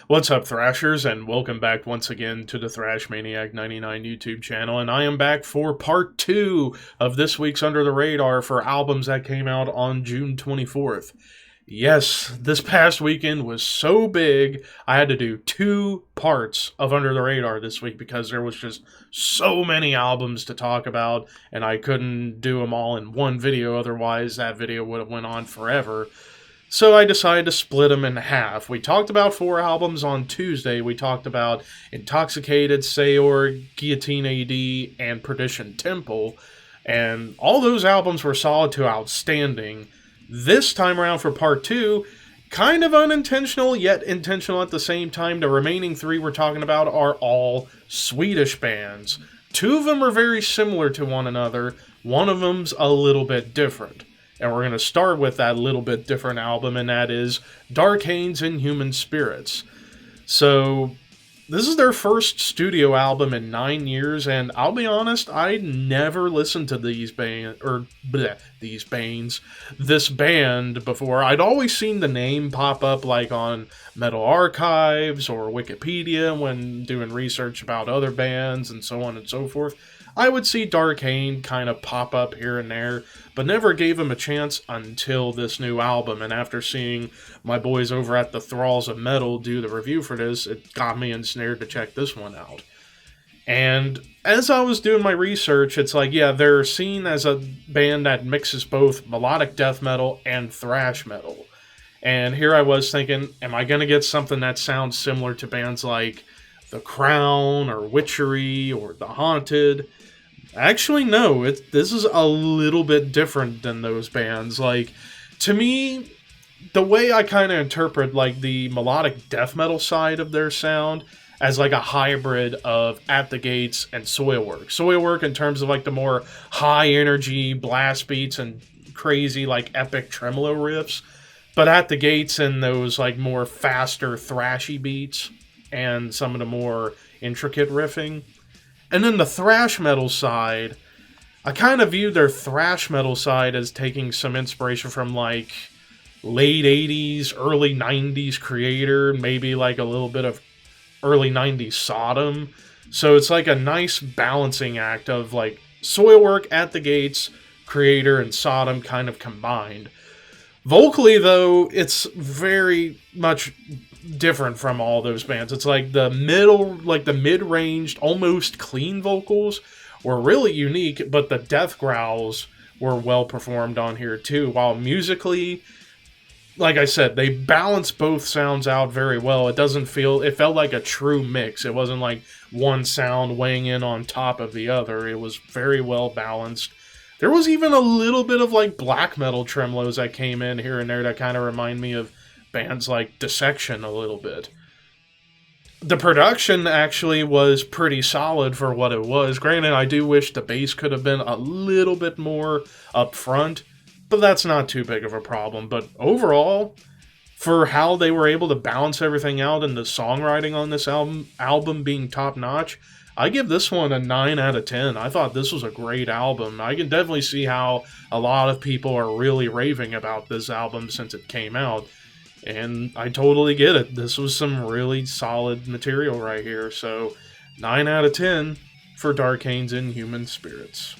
What's up, Thrashers, and welcome back once again to the Thrash Maniac 99 YouTube channel, and I am back for part 2 of this week's Under the Radar for albums that came out on June 24th. Yes, this past weekend was so big, I had to do 2 parts of Under the Radar this week because there was just so many albums to talk about, and I couldn't do them all in one video, otherwise that video would have went on forever. So I decided to split them in half. We talked about 4 albums on Tuesday. We talked about Intoxicated, Sayor, Guillotine AD, and Perdition Temple. And all those albums were solid to outstanding. This time around for part 2, kind of unintentional, yet intentional at the same time. The remaining 3 we're talking about are all Swedish bands. 2 of them are very similar to one another. One of them's a little bit different. And we're going to start with that little bit different album, and that is Darkane's Inhuman Spirits. So, this is their first studio album in 9 years, and I'll be honest, I never listened to this band before. I'd always seen the name pop up like on Metal Archives or Wikipedia when doing research about other bands and so on and so forth. I would see Darkane kind of pop up here and there, but never gave him a chance until this new album. And after seeing my boys over at the Thralls of Metal do the review for this, it got me ensnared to check this one out. And as I was doing my research, it's like, yeah, they're seen as a band that mixes both melodic death metal and thrash metal. And here I was thinking, am I going to get something that sounds similar to bands like The Crown or Witchery or The Haunted? Actually, no. This is a little bit different than those bands. Like, to me, the way I kind of interpret, like, the melodic death metal side of their sound as, like, a hybrid of At the Gates and Soilwork. Soilwork in terms of, like, the more high-energy blast beats and crazy, like, epic tremolo riffs. But At the Gates and those, like, more faster, thrashy beats and some of the more intricate riffing. And then the thrash metal side, I kind of view their thrash metal side as taking some inspiration from like late 80s, early 90s Creator, maybe like a little bit of early 90s Sodom. So it's like a nice balancing act of like Soilwork, At the Gates, Creator, and Sodom kind of combined. Vocally, though, it's very much different from all those bands. It's like the mid-ranged, almost clean vocals were really unique, but the death growls were well performed on here too. While musically, like I said, they balance both sounds out very well. It felt like a true mix. It wasn't like one sound weighing in on top of the other. It was very well balanced. There was even a little bit of like black metal tremolos that came in here and there that kind of remind me of bands like Dissection a little bit. The production actually was pretty solid for what it was. Granted, I do wish the bass could have been a little bit more up front, but that's not too big of a problem. But overall, for how they were able to balance everything out and the songwriting on this album being top-notch, I give this one a 9 out of 10. I thought this was a great album. I can definitely see how a lot of people are really raving about this album since it came out. And I totally get it. This was some really solid material right here. So, 9 out of 10 for Darkane's Inhuman Spirits.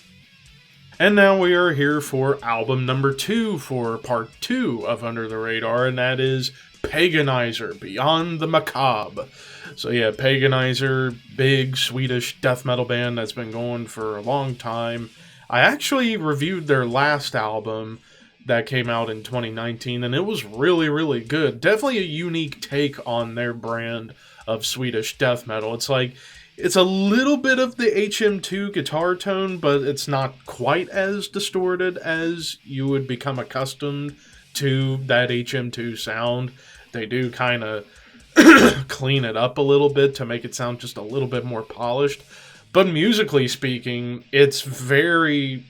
And now we are here for album number 2 for part 2 of Under the Radar, and that is Paganizer, Beyond the Macabre. So yeah, Paganizer, big Swedish death metal band that's been going for a long time. I actually reviewed their last album that came out in 2019, and it was really, really good. Definitely a unique take on their brand of Swedish death metal. It's like, it's a little bit of the HM2 guitar tone, but it's not quite as distorted as you would become accustomed to that HM2 sound. They do kind of clean it up a little bit to make it sound just a little bit more polished. But musically speaking, it's very,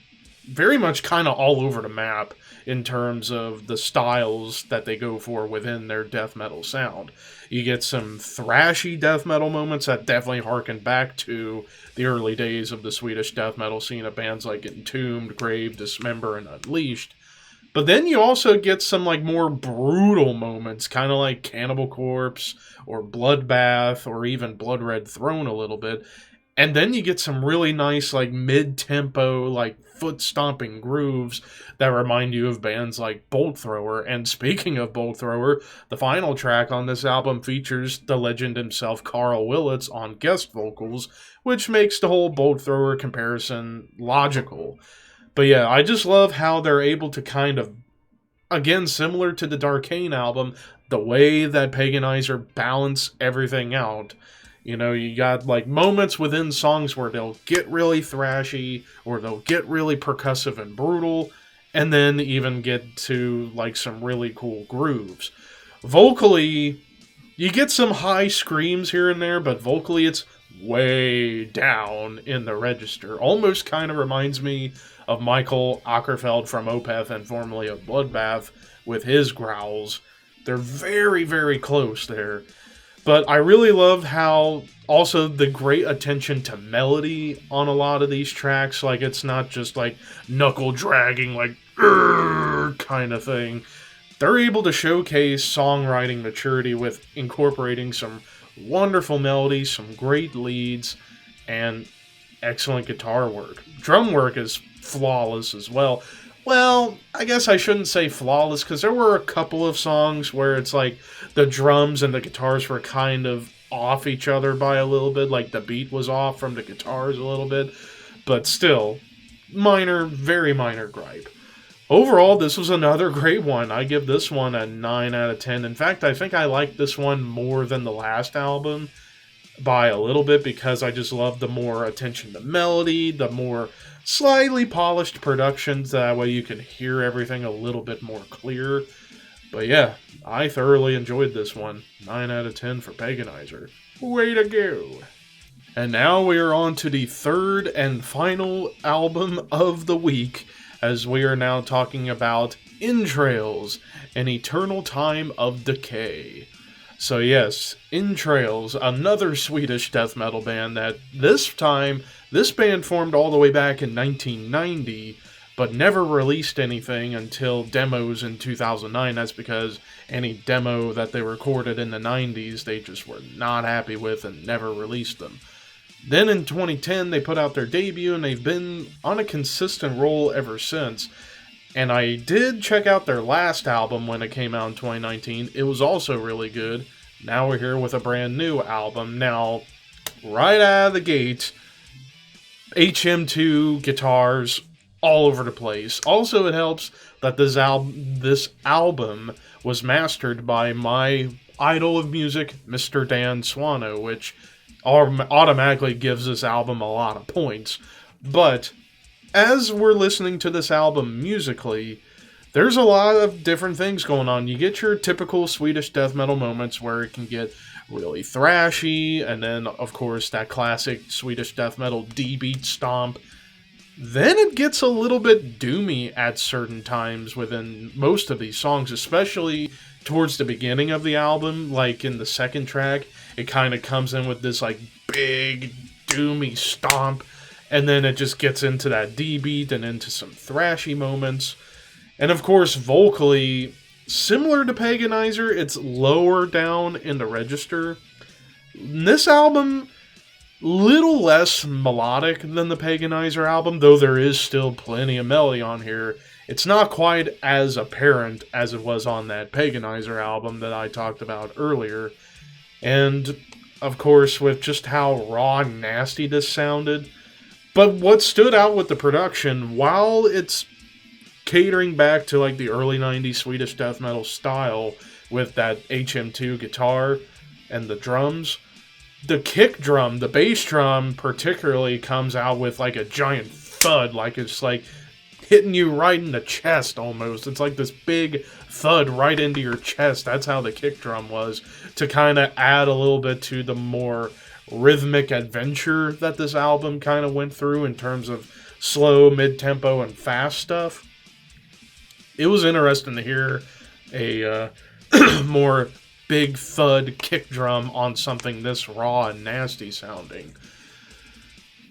very much kind of all over the map in terms of the styles that they go for within their death metal sound. You get some thrashy death metal moments that definitely harken back to the early days of the Swedish death metal scene of bands like Entombed, Grave, Dismember, and Unleashed. But then you also get some like more brutal moments, kind of like Cannibal Corpse or Bloodbath or even Blood Red Throne a little bit. And then you get some really nice like mid-tempo like foot stomping grooves that remind you of bands like Bolt Thrower. And speaking of Bolt Thrower, the final track on this album features the legend himself, Carl Willits, on guest vocals, which makes the whole Bolt Thrower comparison logical. But yeah, I just love how they're able to kind of, again, similar to the Darkane album, the way that Paganizer balance everything out. You know, you got like moments within songs where they'll get really thrashy or they'll get really percussive and brutal, and then even get to like some really cool grooves. Vocally, you get some high screams here and there, but vocally it's way down in the register. Almost kind of reminds me of Michael Ockerfeld from Opeth and formerly of Bloodbath with his growls. They're very, very close there. But I really love how also the great attention to melody on a lot of these tracks. Like, it's not just like knuckle dragging, like, kind of thing. They're able to showcase songwriting maturity with incorporating some wonderful melodies, some great leads, and excellent guitar work. Drum work is flawless as well. Well, I guess I shouldn't say flawless, because there were a couple of songs where it's like the drums and the guitars were kind of off each other by a little bit, like the beat was off from the guitars a little bit, but still, minor, very minor gripe. Overall, this was another great one. I give this one a 9 out of 10. In fact, I think I like this one more than the last album by a little bit, because I just love the more attention to melody, the more slightly polished productions. That way you can hear everything a little bit more clear. But yeah, I thoroughly enjoyed this one. 9 out of 10 for Paganizer. Way to go! And now we are on to the third and final album of the week, as we are now talking about Entrails, An Eternal Time of Decay. So yes, Entrails, another Swedish death metal band that this band formed all the way back in 1990, but never released anything until demos in 2009. That's because any demo that they recorded in the 90s, they just were not happy with and never released them. Then in 2010, they put out their debut, and they've been on a consistent roll ever since. And I did check out their last album when it came out in 2019. It was also really good. Now we're here with a brand new album. Now, right out of the gate, HM2 guitars all over the place. Also, it helps that this album was mastered by my idol of music, Mr. Dan Swano, which automatically gives this album a lot of points. But as we're listening to this album musically, there's a lot of different things going on. You get your typical Swedish death metal moments where it can get really thrashy, and then, of course, that classic Swedish death metal D-beat stomp. Then it gets a little bit doomy at certain times within most of these songs, especially towards the beginning of the album. Like in the second track, it kind of comes in with this like big doomy stomp, and then it just gets into that D-beat and into some thrashy moments. And of course, vocally, similar to Paganizer, it's lower down in the register. This album, little less melodic than the Paganizer album, though there is still plenty of melody on here. It's not quite as apparent as it was on that Paganizer album that I talked about earlier. And, of course, with just how raw and nasty this sounded. But what stood out with the production, while it's catering back to like the early 90s Swedish death metal style with that HM2 guitar and the drums, the kick drum, the bass drum particularly, comes out with like a giant thud, like it's like hitting you right in the chest almost. It's like this big thud right into your chest. That's how the kick drum was, to kind of add a little bit to the more rhythmic adventure that this album kind of went through in terms of slow, mid-tempo, and fast stuff. It was interesting to hear a more big thud kick drum on something this raw and nasty sounding.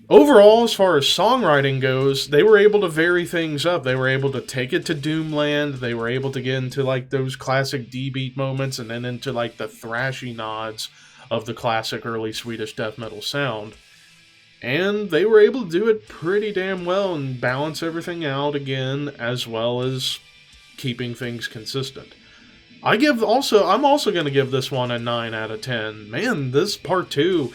Overall, as far as songwriting goes, they were able to vary things up. They were able to take it to Doomland. They were able to get into like those classic D-beat moments and then into like the thrashy nods of the classic early Swedish death metal sound. And they were able to do it pretty damn well and balance everything out again, as well as keeping things consistent. I'm also going to give this one a 9 out of 10. Man, this part 2,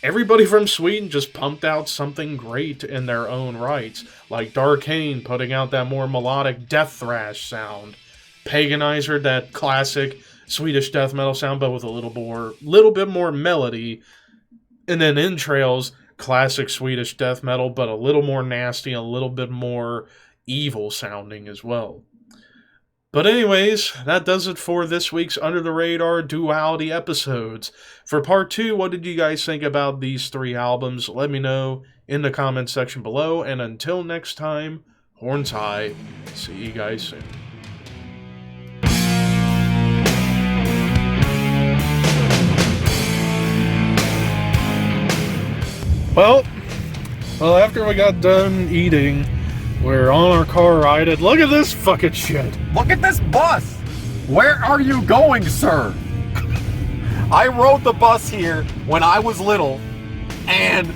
everybody from Sweden just pumped out something great in their own rights. Like Darkane putting out that more melodic death thrash sound. Paganizer, that classic Swedish death metal sound, but with a little bit more melody. And then Entrails, classic Swedish death metal, but a little more nasty, a little bit more evil sounding as well. But anyways, that does it for this week's Under the Radar Duality episodes. For part 2, what did you guys think about these 3 albums? Let me know in the comments section below. And until next time, horns high. See you guys soon. Well, after we got done eating, we're on our car ride, and look at this fucking shit. Look at this bus! Where are you going, sir? I rode the bus here when I was little, and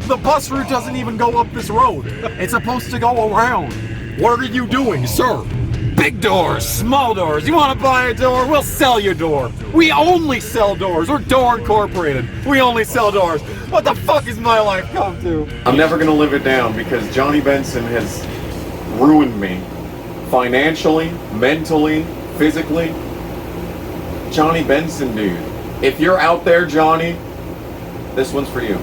the bus route doesn't even go up this road. It's supposed to go around. What are you doing, sir? Big doors, small doors. You want to buy a door? We'll sell you a door. We only sell doors. We're Door Incorporated. We only sell doors. What the fuck is my life come to? I'm never gonna live it down because Johnny Benson has ruined me. Financially, mentally, physically. Johnny Benson, dude. If you're out there, Johnny, this one's for you.